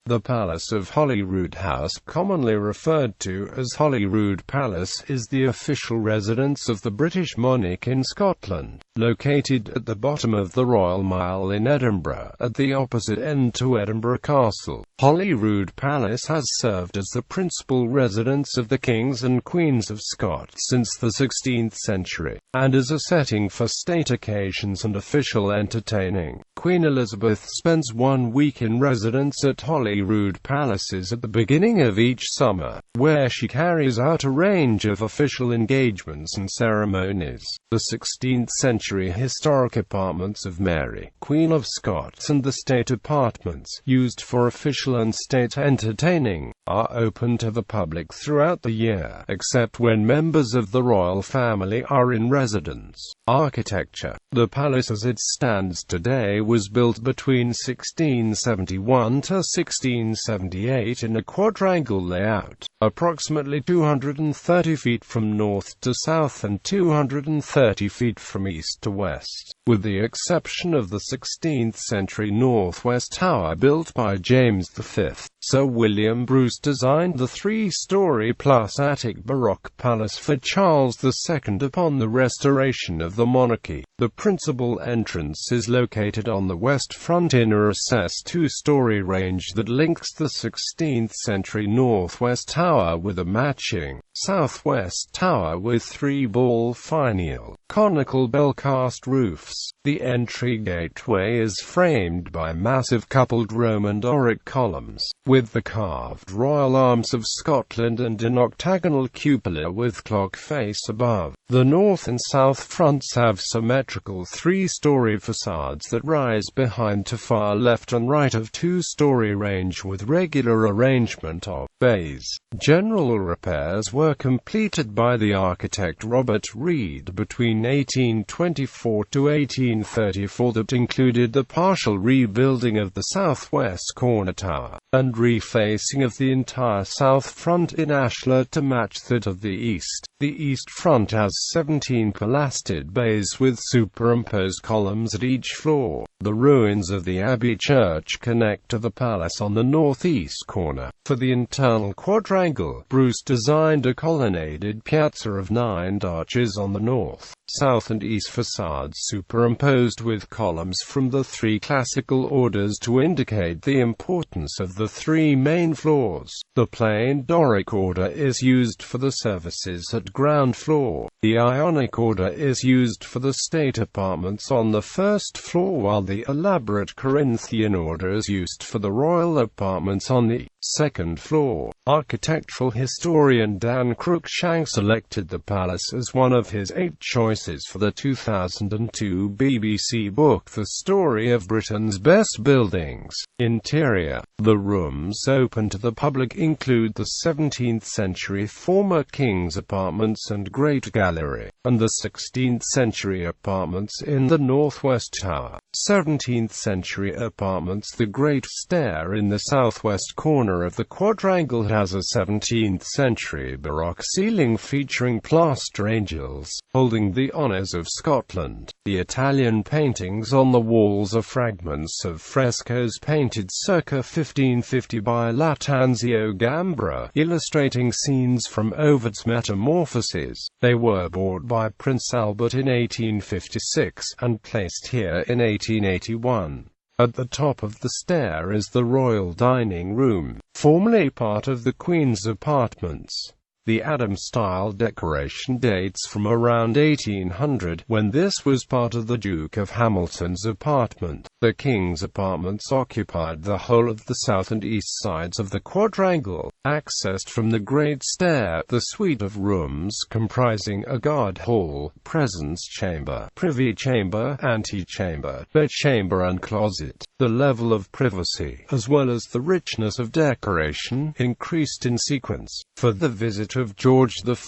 The Palace of Holyroodhouse, commonly referred to as Holyrood Palace, is the official residence of the British monarch in Scotland. Located at the bottom of the Royal Mile in Edinburgh, at the opposite end to Edinburgh Castle, Holyrood Palace has served as the principal residence of the kings and queens of Scots since the 16th century, and is a setting for state occasions and official entertaining. Queen Elizabeth spends 1 week in residence at Holyrood Palaces at the beginning of each summer, where she carries out a range of official engagements and ceremonies. The 16th-century historic apartments of Mary, Queen of Scots, and the state apartments, used for official and state entertaining, are open to the public throughout the year, except when members of the royal family are in residence. Architecture. The palace as it stands today was built between 1671 to 1678 in a quadrangle layout, approximately 230 feet from north to south and 230 feet from east to west, with the exception of the 16th-century northwest tower built by James V. Sir William Bruce designed the 3-story plus attic Baroque palace for Charles II upon the restoration of the monarchy. The principal entrance is located on the west front in a recessed 2-story range that links the 16th-century northwest tower with a matching southwest tower with 3 ball finial, conical bell-cast roofs. The entry gateway is framed by massive coupled Roman Doric columns, with the carved royal arms of Scotland and an octagonal cupola with clock face above. The north and south fronts have symmetrical 3-story facades that rise behind to far left and right of 2-story range with regular arrangement of bays. General repairs were completed by the architect Robert Reid between 1824 to 1834 that included the partial rebuilding of the southwest corner tower, and refacing of the entire south front in ashlar to match that of the east. The east front has 17 pilastred bays with superimposed columns at each floor. The ruins of the Abbey Church connect to the palace on the northeast corner. For the internal quadrangle, Bruce designed a colonnaded piazza of 9 arches on the north, south and east facades superimposed with columns from the 3 classical orders to indicate the importance of the 3 main floors. The plain Doric order is used for the services at ground floor. The Ionic order is used for the state apartments on the first floor, while the elaborate Corinthian order is used for the royal apartments on the second floor. Architectural historian Dan Cruikshank selected the palace as one of his 8 choices for the 2002 BBC book The Story of Britain's Best Buildings. Interior. The rooms open to the public include the 17th-century former King's Apartments and Great Gallery, and the 16th-century apartments in the northwest tower. 17th-century apartments. The Great Stair in the southwest corner of the quadrangle has a 17th-century Baroque ceiling featuring plaster angels, holding the honours of Scotland. The Italian paintings on the walls are fragments of frescoes painted circa 1550 by Lattanzio Gambra, illustrating scenes from Ovid's Metamorphoses. They were bought by Prince Albert in 1856, and placed here in 1881. At the top of the stair is the royal dining room, formerly part of the Queen's apartments. The Adam-style decoration dates from around 1800, when this was part of the Duke of Hamilton's apartment. The King's apartments occupied the whole of the south and east sides of the quadrangle, accessed from the Great Stair. The suite of rooms comprising a guard hall, presence chamber, privy chamber, antechamber, bedchamber and closet. The level of privacy, as well as the richness of decoration, increased in sequence. For the visit of George IV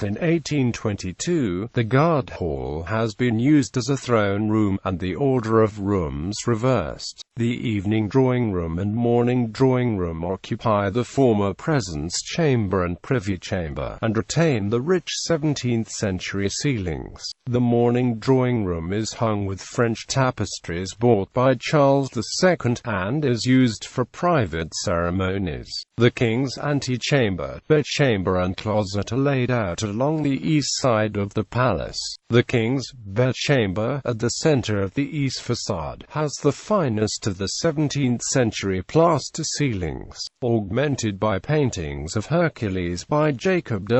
in 1822, the guard hall has been used as a throne room, and the order of rooms reversed. The evening drawing room and morning drawing room occupy the former presence chamber and privy chamber, and retain the rich 17th-century ceilings. The morning drawing room is hung with French tapestries bought by Charles II, and is used for private ceremonies. The king's antechamber, bedchamber and closet are laid out along the east side of the palace. The king's bedchamber, at the center of the east facade, has the finest of the 17th-century plaster ceilings, augmented by paintings of Hercules by Jacob.De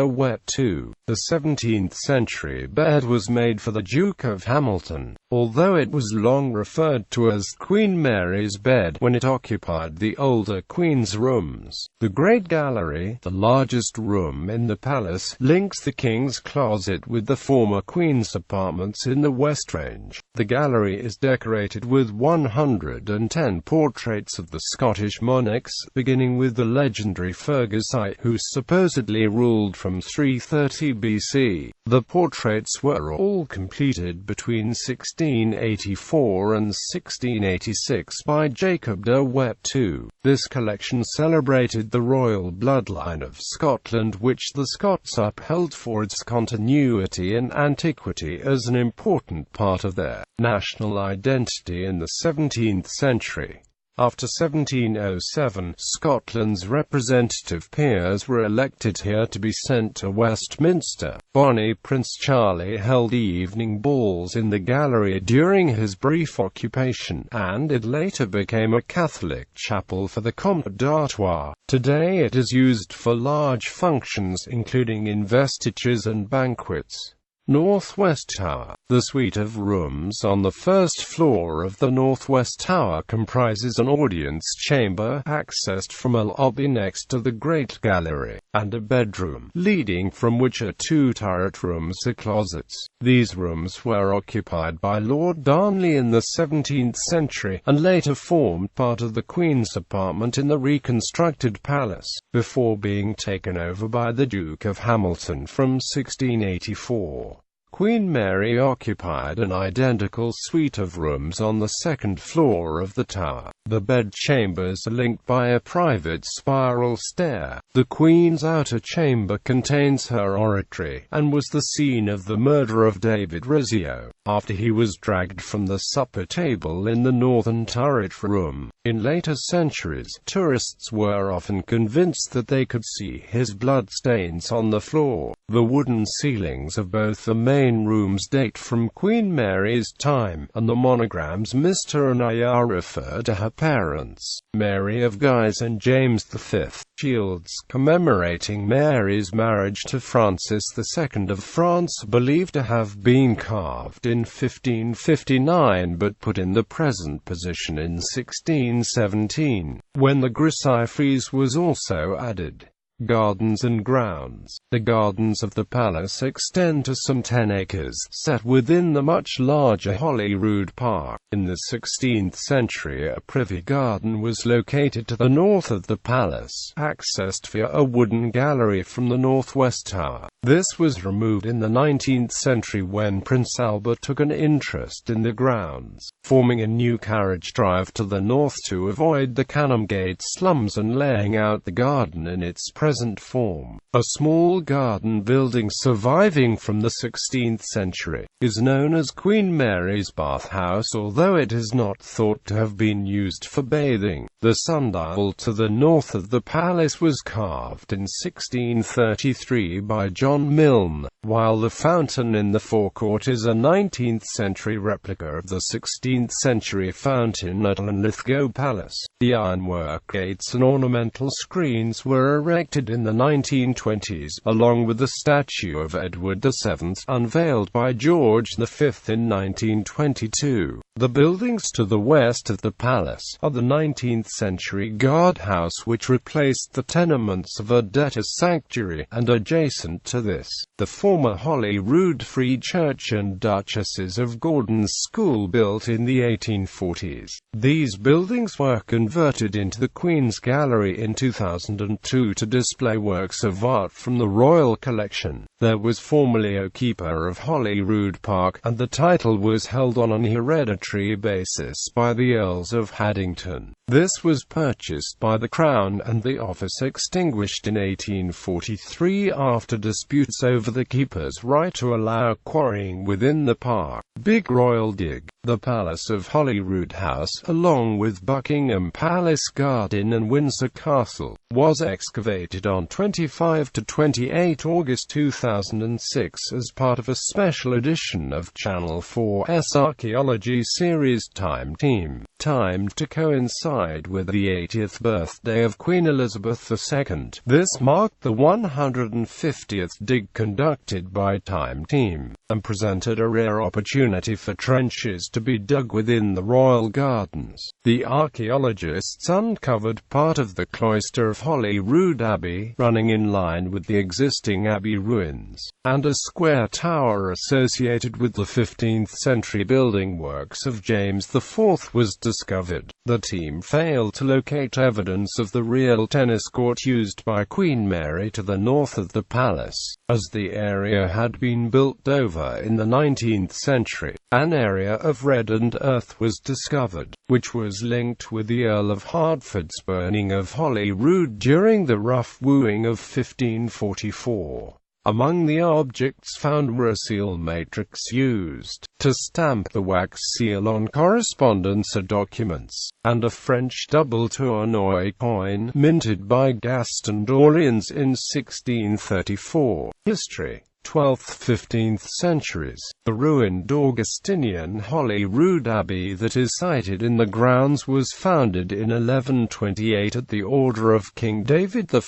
II. The 17th-century bed was made for the Duke of Hamilton, although it was long referred to as Queen Mary's bed when it occupied the older Queen's rooms. The Great Gallery, the largest room in the palace, links the King's Closet with the former Queen's apartments in the West Range. The gallery is decorated with 110 portraits of the Scottish monarchs, beginning with the legendary Fergus I, who supposedly ruled from 330 BC. The portraits were all completed between 1684 and 1686 by Jacob.De II. This collection celebrated the royal bloodline of Scotland, which the Scots upheld for its continuity and antiquity as an important part of their national identity in the 17th century. After 1707, Scotland's representative peers were elected here to be sent to Westminster. Bonnie Prince Charlie held evening balls in the gallery during his brief occupation, and it later became a Catholic chapel for the Comte d'Artois. Today it is used for large functions, including investitures and banquets. Northwest Tower. The suite of rooms on the first floor of the Northwest Tower comprises an audience chamber, accessed from a lobby next to the Great Gallery, and a bedroom, leading from which are two turret rooms or closets. These rooms were occupied by Lord Darnley in the 17th century, and later formed part of the Queen's apartment in the reconstructed palace, before being taken over by the Duke of Hamilton from 1684. Queen Mary occupied an identical suite of rooms on the second floor of the tower. The bedchambers are linked by a private spiral stair. The Queen's outer chamber contains her oratory, and was the scene of the murder of David Rizzio, after he was dragged from the supper table in the northern turret room. In later centuries, tourists were often convinced that they could see his blood stains on the floor. The wooden ceilings of both the main rooms date from Queen Mary's time, and the monograms Mr. and I.R. refer to her parents, Mary of Guise and James V. Shields commemorating Mary's marriage to Francis II of France are believed to have been carved in 1559 but put in the present position in 1617, when the Grisei frieze was also added. Gardens and grounds. The gardens of the palace extend to some 10 acres, set within the much larger Holyrood Park. In the 16th century, a privy garden was located to the north of the palace, accessed via a wooden gallery from the northwest tower. This was removed in the 19th century when Prince Albert took an interest in the grounds, forming a new carriage drive to the north to avoid the Canongate slums and laying out the garden in its present form. A small garden building surviving from the 16th century is known as Queen Mary's Bath House, although it is not thought to have been used for bathing. The sundial to the north of the palace was carved in 1633 by John Milne, while the fountain in the forecourt is a 19th-century replica of the 16th-century fountain at Linlithgow Palace. The ironwork gates and ornamental screens were erected in the 1920s, along with the statue of Edward VII, unveiled by George V in 1922. The buildings to the west of the palace are the 19th-century guardhouse, which replaced the tenements of a debtors' sanctuary, and adjacent to this, the former Holyrood Free Church and Duchesses of Gordon's School, built in the 1840s. These buildings were converted into the Queen's Gallery in 2002 to display works of art from the royal collection. There was formerly a keeper of Holyrood Park, and the title was held on an hereditary basis by the Earls of Haddington. This was purchased by the Crown, and the office extinguished in 1843 after disputes over the keeper's right to allow quarrying within the park. Big Royal Dig. The Palace of Holyroodhouse, along with Buckingham Palace Garden and Windsor Castle, was excavated on 25 to 28 August 2006 as part of a special edition of Channel 4's archaeology series Time Team, timed to coincide with the 80th birthday of Queen Elizabeth II. This marked the 150th dig conducted by Time Team, and presented a rare opportunity for trenches to be dug within the royal gardens. The archaeologists uncovered part of the cloister of Holyrood Abbey, running in line with the existing abbey ruins, and a square tower associated with the 15th-century building works of James IV was discovered. The team failed to locate evidence of the real tennis court used by Queen Mary to the north of the palace, as the area had been built over in the 19th century. An area of reddened earth was discovered, which was linked with the Earl of Hertford's burning of Holyrood during the rough wooing of 1544. Among the objects found were a seal matrix used to stamp the wax seal on correspondence or documents, and a French double tournois coin minted by Gaston d'Orléans in 1634. History: 12th–15th centuries. The ruined Augustinian Holyrood Abbey that is sited in the grounds was founded in 1128 at the order of King David I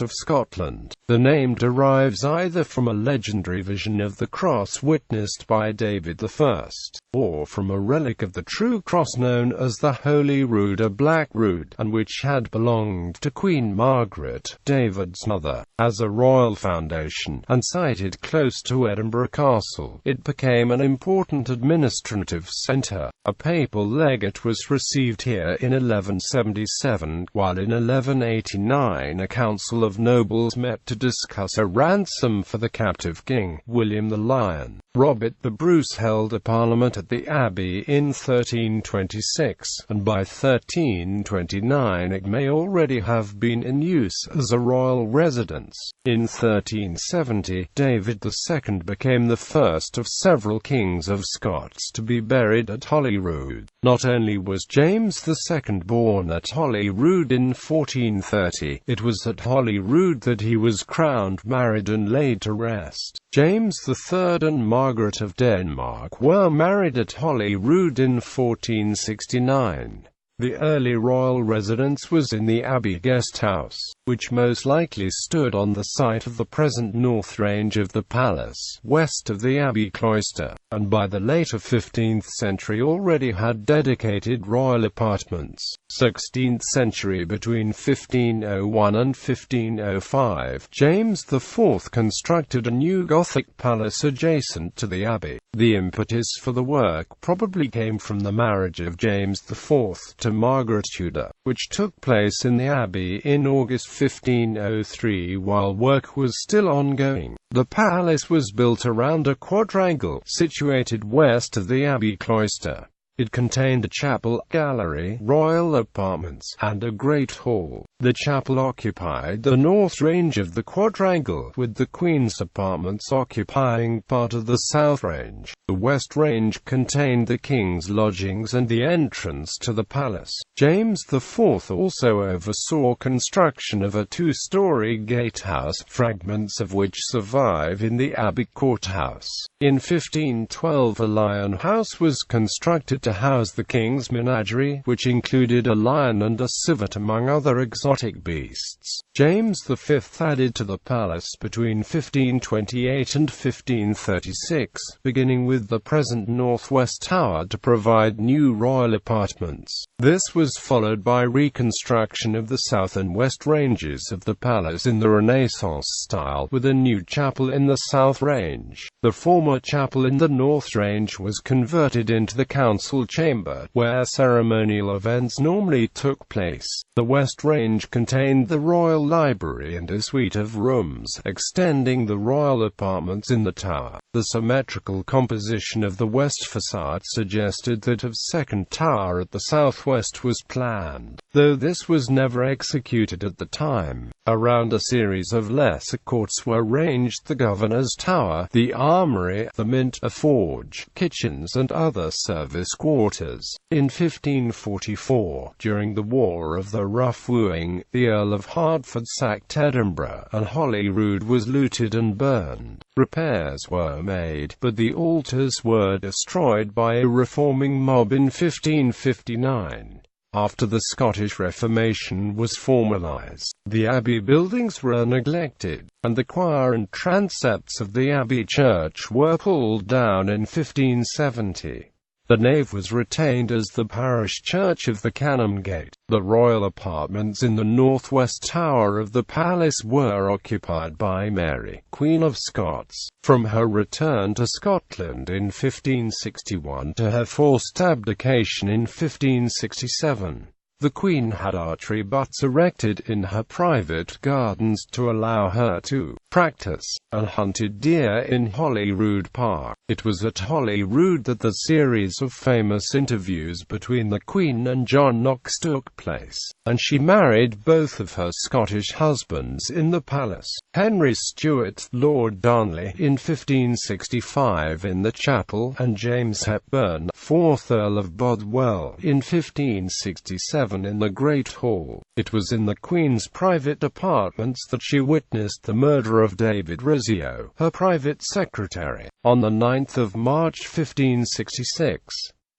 of Scotland. The name derives either from a legendary vision of the cross witnessed by David I, or from a relic of the true cross known as the Holyrood or Black Rood, and which had belonged to Queen Margaret, David's mother. As a royal foundation, and sited close to Edinburgh Castle, it became an important administrative centre. A papal legate was received here in 1177, while in 1189 a council of nobles met to discuss a ransom for the captive king, William the Lion. Robert the Bruce held a parliament at the abbey in 1326, and by 1329 it may already have been in use as a royal residence. In 1370, David II became the first of several kings of Scots to be buried at Holyrood. Not only was James II born at Holyrood in 1430, it was at Holyrood that he was crowned, married and laid to rest. James III and Margaret of Denmark were married at Holyrood in 1469. The early royal residence was in the Abbey Guest House, which most likely stood on the site of the present north range of the palace, west of the Abbey cloister, and by the later 15th century already had dedicated royal apartments. 16th century. Between 1501 and 1505, James IV constructed a new Gothic palace adjacent to the abbey. The impetus for the work probably came from the marriage of James IV to Margaret Tudor, which took place in the abbey in August 1503 while work was still ongoing. The palace was built around a quadrangle situated west of the abbey cloister. It contained a chapel, gallery, royal apartments, and a great hall. The chapel occupied the north range of the quadrangle, with the Queen's apartments occupying part of the south range. The west range contained the King's lodgings and the entrance to the palace. James IV also oversaw construction of a two-story gatehouse, fragments of which survive in the Abbey courthouse. In 1512 a lion house was constructed to house the king's menagerie, which included a lion and a civet among other exotic beasts. James V added to the palace between 1528 and 1536, beginning with the present northwest tower to provide new royal apartments. This was followed by reconstruction of the south and west ranges of the palace in the Renaissance style, with a new chapel in the south range. The former chapel in the North Range was converted into the council chamber, where ceremonial events normally took place. The West Range contained the royal library and a suite of rooms, extending the royal apartments in the tower. The symmetrical composition of the west facade suggested that a second tower at the southwest was planned, though this was never executed at the time. Around a series of lesser courts were ranged the governor's tower, the armory, the mint, a forge, kitchens and other service quarters. In 1544, during the War of the Rough Wooing, the Earl of Hertford sacked Edinburgh, and Holyrood was looted and burned. Repairs were made, but the altars were destroyed by a reforming mob in 1559. After the Scottish Reformation was formalised, the abbey buildings were neglected, and the choir and transepts of the abbey church were pulled down in 1570. The nave was retained as the parish church of the Canongate. The royal apartments in the northwest tower of the palace were occupied by Mary, Queen of Scots, from her return to Scotland in 1561 to her forced abdication in 1567. The Queen had archery butts erected in her private gardens to allow her to practice, and hunted deer in Holyrood Park. It was at Holyrood that the series of famous interviews between the Queen and John Knox took place, and she married both of her Scottish husbands in the palace. Henry Stuart, Lord Darnley, in 1565 in the chapel, and James Hepburn, 4th Earl of Bothwell, in 1567 in the Great Hall. It was in the Queen's private apartments that she witnessed the murder of David Rizzio, her private secretary. On the 9th of March 1566,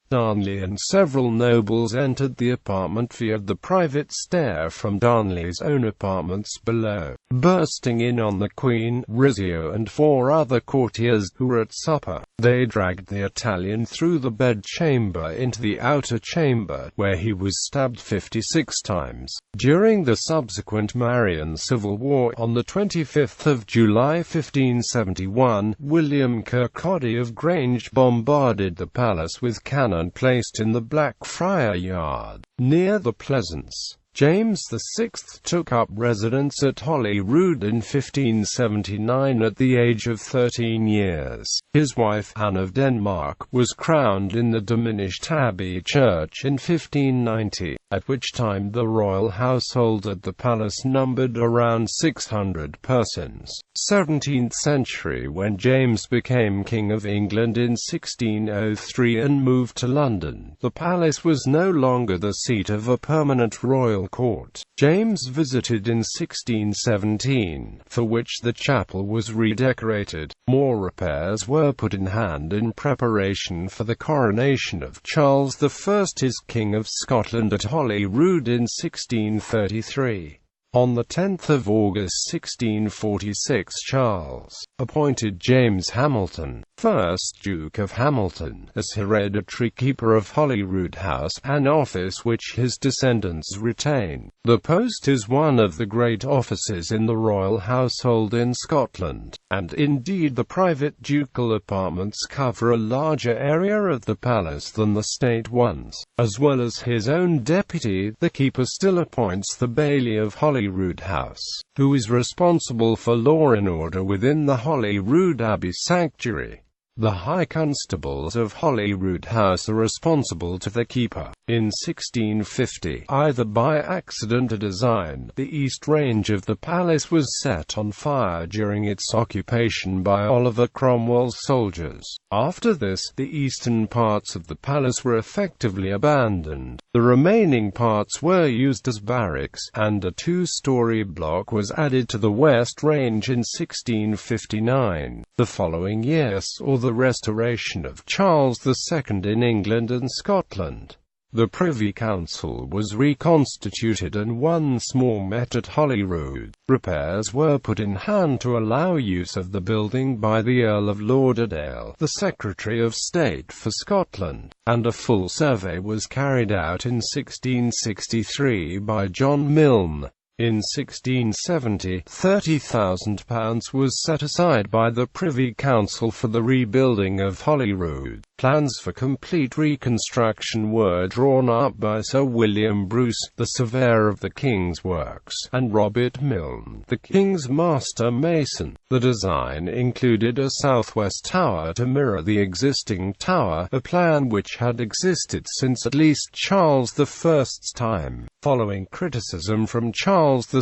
Darnley and several nobles entered the apartment via the private stair from Darnley's own apartments below. Bursting in on the Queen, Rizzio and 4 other courtiers who were at supper, they dragged the Italian through the bedchamber into the outer chamber, where he was stabbed 56 times. During the subsequent Marian Civil War, on the 25th of July 1571, William Kirkcaldy of Grange bombarded the palace with cannon placed in the Blackfriar Yard, near the Pleasance. James VI took up residence at Holyrood in 1579 at the age of 13 years. His wife, Anne of Denmark, was crowned in the diminished Abbey Church in 1590, at which time the royal household at the palace numbered around 600 persons. 17th century, when James became King of England in 1603 and moved to London, the palace was no longer the seat of a permanent royal court. James visited in 1617, for which the chapel was redecorated. More repairs were put in hand in preparation for the coronation of Charles I as King of Scotland at Holyrood in 1633. On the 10th of August 1646, Charles appointed James Hamilton, 1st Duke of Hamilton, as hereditary keeper of Holyrood House, an office which his descendants retain. The post is one of the great offices in the royal household in Scotland, and indeed the private ducal apartments cover a larger area of the palace than the state ones. As well as his own deputy, the keeper still appoints the Baillie of Holyroodhouse, who is responsible for law and order within the Holyrood Abbey sanctuary. The High Constables of Holyrood House are responsible to the keeper. In 1650, either by accident or design, the east range of the palace was set on fire during its occupation by Oliver Cromwell's soldiers. After this, the eastern parts of the palace were effectively abandoned. The remaining parts were used as barracks, and a 2-story block was added to the west range in 1659. The following year saw the restoration of Charles II in England and Scotland. The Privy Council was reconstituted and once more met at Holyrood. Repairs were put in hand to allow use of the building by the Earl of Lauderdale, the Secretary of State for Scotland, and a full survey was carried out in 1663 by John Milne. In 1670, £30,000 was set aside by the Privy Council for the rebuilding of Holyrood. Plans for complete reconstruction were drawn up by Sir William Bruce, the surveyor of the King's Works, and Robert Milne, the King's master mason. The design included a southwest tower to mirror the existing tower, a plan which had existed since at least Charles I's time. Following criticism from Charles II,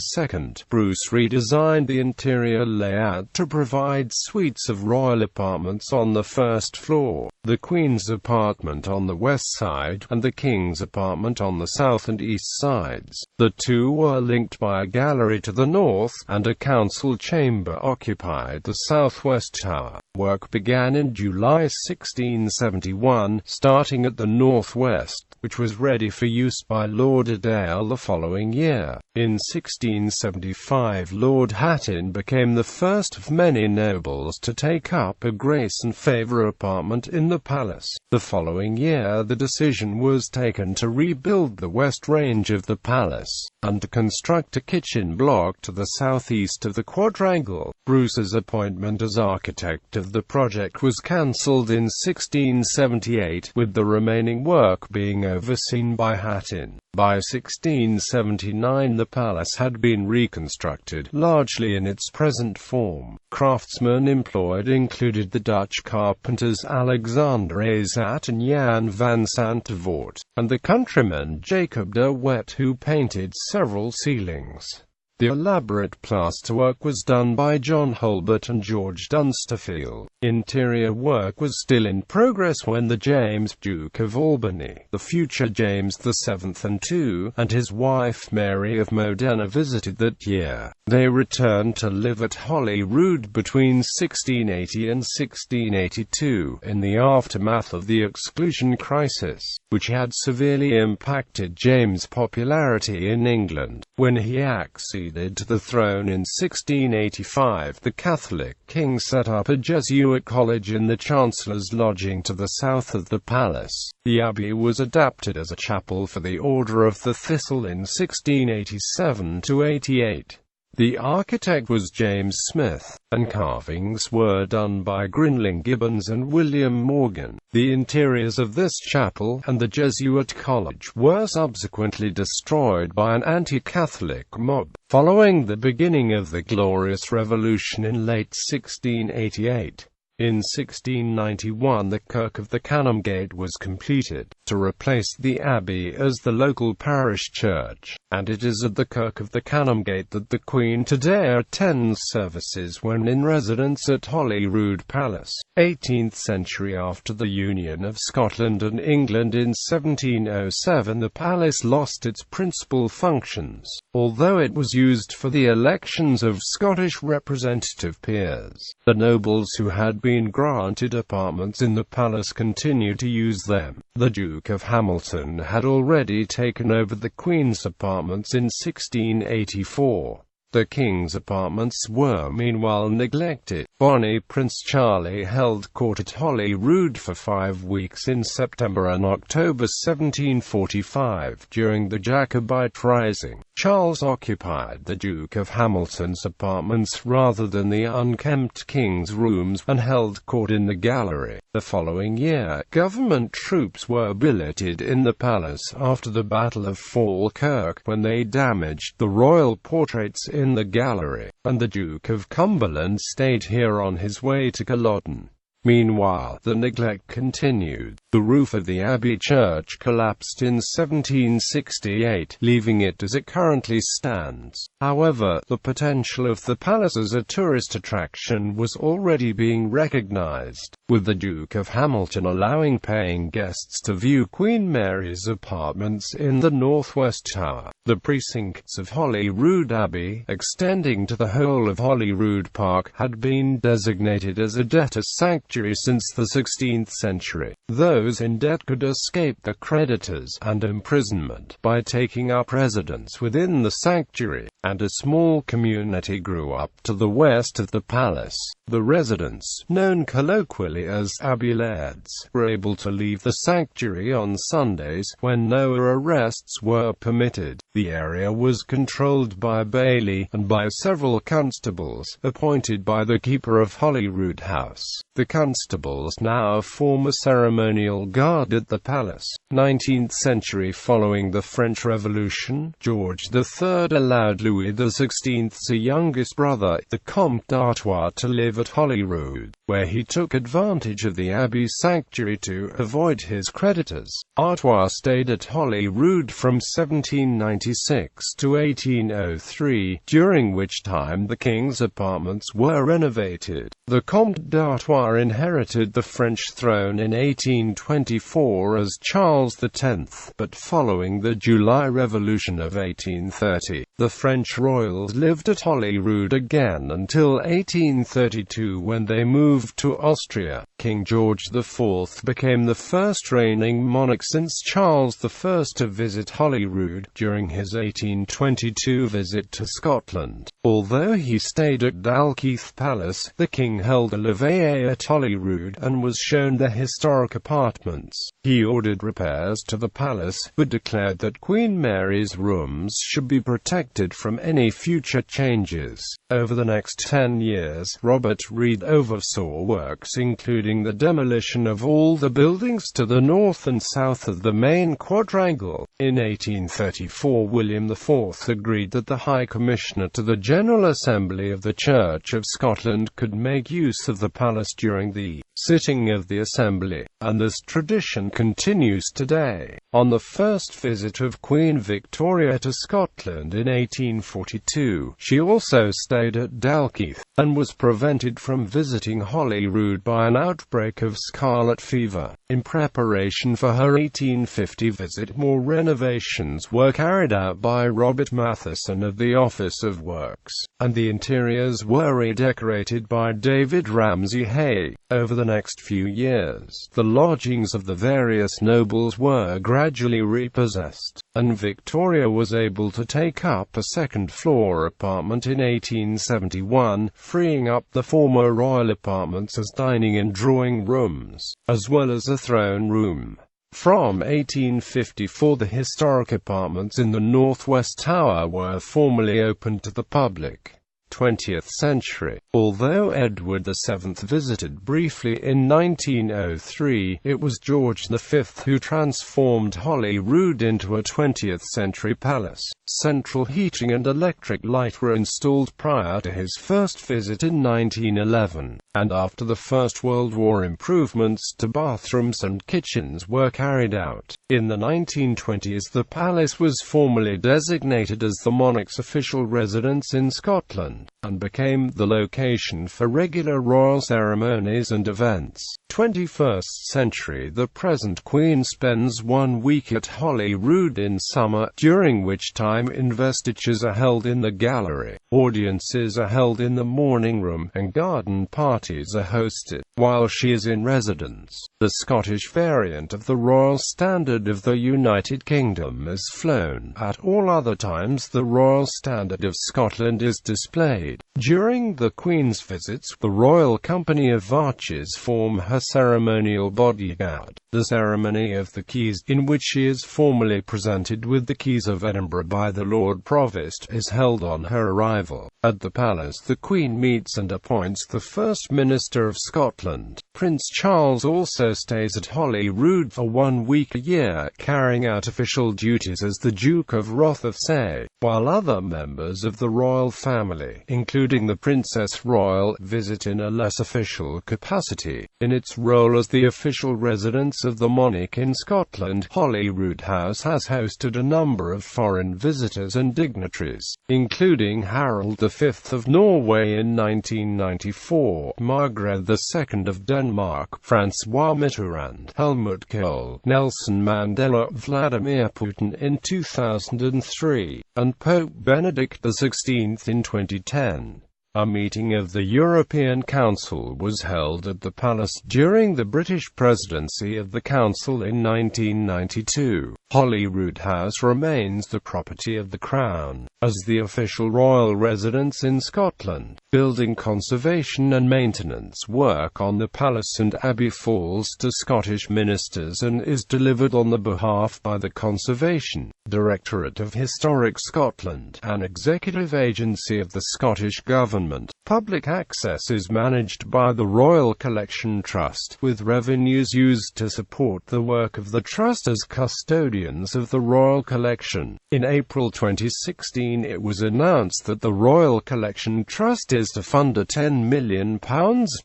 Bruce redesigned the interior layout to provide suites of royal apartments on the first floor, the Queen's apartment on the west side, and the King's apartment on the south and east sides. The two were linked by a gallery to the north, and a council chamber occupied the southwest tower. Work began in July 1671, starting at the northwest, which was ready for use by Lord Adale the following year. In 1675, Lord Hatton became the first of many nobles to take up a grace and favour apartment in the palace. The following year, the decision was taken to rebuild the west range of the palace, and to construct a kitchen block to the southeast of the quadrangle. Bruce's appointment as architect of the project was cancelled in 1678, with the remaining work being overseen by Hatton. By 1679, the palace had been reconstructed, largely in its present form. Craftsmen employed included the Dutch carpenters Alexander Azat and Jan van Santvoort, and the countryman Jacob de Wet, who painted several ceilings. The elaborate plasterwork was done by John Hulbert and George Dunsterfield. Interior work was still in progress when the James, Duke of Albany, the future James VII and his wife Mary of Modena visited that year. They returned to live at Holyrood between 1680 and 1682, in the aftermath of the Exclusion Crisis, which had severely impacted James' popularity in England. When he acceded to the throne in 1685, the Catholic king set up a Jesuit college in the Chancellor's lodging to the south of the palace. The abbey was adapted as a chapel for the Order of the Thistle in 1687–88. The architect was James Smith, and carvings were done by Grinling Gibbons and William Morgan. The interiors of this chapel, and the Jesuit college, were subsequently destroyed by an anti-Catholic mob, following the beginning of the Glorious Revolution in late 1688. In 1691, the Kirk of the Canongate was completed, to replace the abbey as the local parish church, and it is at the Kirk of the Canongate that the Queen today attends services when in residence at Holyrood Palace. 18th century. After the union of Scotland and England in 1707, the palace lost its principal functions, although it was used for the elections of Scottish representative peers. The nobles who had been granted apartments in the palace continued to use them. The Duke of Hamilton had already taken over the Queen's apartments in 1684. The King's apartments were meanwhile neglected. Bonnie Prince Charlie held court at Holyrood for 5 weeks in September and October 1745 during the Jacobite Rising. Charles occupied the Duke of Hamilton's apartments rather than the unkempt King's rooms, and held court in the gallery. The following year, government troops were billeted in the palace after the Battle of Falkirk, when they damaged the royal portraits in the gallery, and the Duke of Cumberland stayed here on his way to Culloden. Meanwhile, the neglect continued. The roof of the Abbey Church collapsed in 1768, leaving it as it currently stands. However, the potential of the palace as a tourist attraction was already being recognized, with the Duke of Hamilton allowing paying guests to view Queen Mary's apartments in the northwest tower. The precincts of Holyrood Abbey, extending to the whole of Holyrood Park, had been designated as a debtors' sanctuary sanctuary since the 16th century. Those in debt could escape their creditors and imprisonment by taking up residence within the sanctuary, and a small community grew up to the west of the palace. The residents, known colloquially as abbey lairds, were able to leave the sanctuary on Sundays, when no arrests were permitted. The area was controlled by a bailey, and by several constables, appointed by the keeper of Holyrood House. The constables now form a ceremonial guard at the palace. 19th century. Following the French Revolution, George III allowed Louis XVI's youngest brother, the Comte d'Artois, to live at Holyrood, where he took advantage of the abbey sanctuary to avoid his creditors. Artois stayed at Holyrood from 1796 to 1803, during which time the king's apartments were renovated. The Comte d'Artois inherited the French throne in 1824 as Charles X, but following the July Revolution of 1830, the French royals lived at Holyrood again until 1832, when they moved to Austria. King George IV became the first reigning monarch since Charles I to visit Holyrood, during his 1822 visit to Scotland. Although he stayed at Dalkeith Palace, the king held a levee at Holyrood, and was shown the historic apartments. He ordered repairs to the palace, but declared that Queen Mary's rooms should be protected from any future changes. Over the next 10 years, Robert Reid oversaw works including the demolition of all the buildings to the north and south of the main quadrangle. In 1834, William IV agreed that the High Commissioner to the General Assembly of the Church of Scotland could make use of the palace during the sitting of the Assembly, and this tradition continues today. On the first visit of Queen Victoria to Scotland in 1842, she also stayed at Dalkeith, and was prevented from visiting Holyrood by an outbreak of scarlet fever. In preparation for her 1850 visit, more renovations were carried out by Robert Matheson of the Office of Works, and the interiors were redecorated by David Ramsay Hay. Over the next few years, the lodgings of the various nobles were gradually repossessed, and Victoria was able to take up a second-floor apartment in 1871, freeing up the former royal apartments as dining and drawing rooms, as well as a throne room. From 1854, the historic apartments in the northwest tower were formally opened to the public. 20th century. Although Edward VII visited briefly in 1903, it was George V who transformed Holyrood into a 20th-century palace. Central heating and electric light were installed prior to his first visit in 1911, and after the First World War, improvements to bathrooms and kitchens were carried out. In the 1920s, the palace was formally designated as the monarch's official residence in Scotland, and became the location for regular royal ceremonies and events. 21st century. The present Queen spends 1 week at Holyrood in summer, during which time investitures are held in the gallery, audiences are held in the morning room, and garden parties are hosted while she is in residence. The Scottish variant of the Royal Standard of the United Kingdom is flown. At all other times, the Royal Standard of Scotland is displayed. During the Queen's visits, the Royal Company of Archers form her ceremonial bodyguard. The ceremony of the keys, in which she is formally presented with the keys of Edinburgh by the Lord Provost, is held on her arrival. At the palace, the Queen meets and appoints the First Minister of Scotland. Prince Charles also stays at Holyrood for 1 week a year, carrying out official duties as the Duke of Rothesay, while other members of the royal family, including the Princess Royal, visit in a less official capacity. In its role as the official residence of the monarch in Scotland, Holyrood House has hosted a number of foreign visitors and dignitaries, including Harald V of Norway in 1994, Margaret II of Denmark, François Mitterrand, Helmut Kohl, Nelson Mandela, Vladimir Putin in 2003, and Pope Benedict XVI in 2010. A meeting of the European Council was held at the Palace during the British presidency of the Council in 1992. Holyroodhouse remains the property of the Crown, as the official royal residence in Scotland. Building conservation and maintenance work on the palace and abbey falls to Scottish ministers and is delivered on the behalf by the Conservation Directorate of Historic Scotland, an executive agency of the Scottish Government. Public access is managed by the Royal Collection Trust, with revenues used to support the work of the Trust as custodians of the Royal Collection. In April 2016 it was announced that the Royal Collection Trust is to fund a £10 million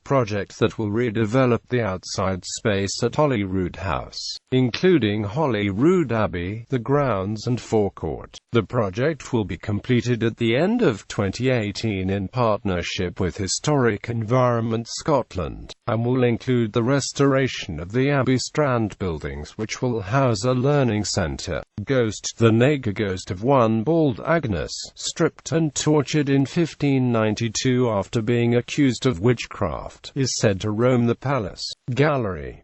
project that will redevelop the outside space at Holyroodhouse, including Holyrood Abbey, the grounds and forecourt. The project will be completed at the end of 2018 in partnership with Historic Environment Scotland, and will include the restoration of the Abbey Strand buildings, which will house a learning centre. The naked ghost of one bald Agnes, stripped and tortured in 1592 after being accused of witchcraft, is said to roam the palace gallery.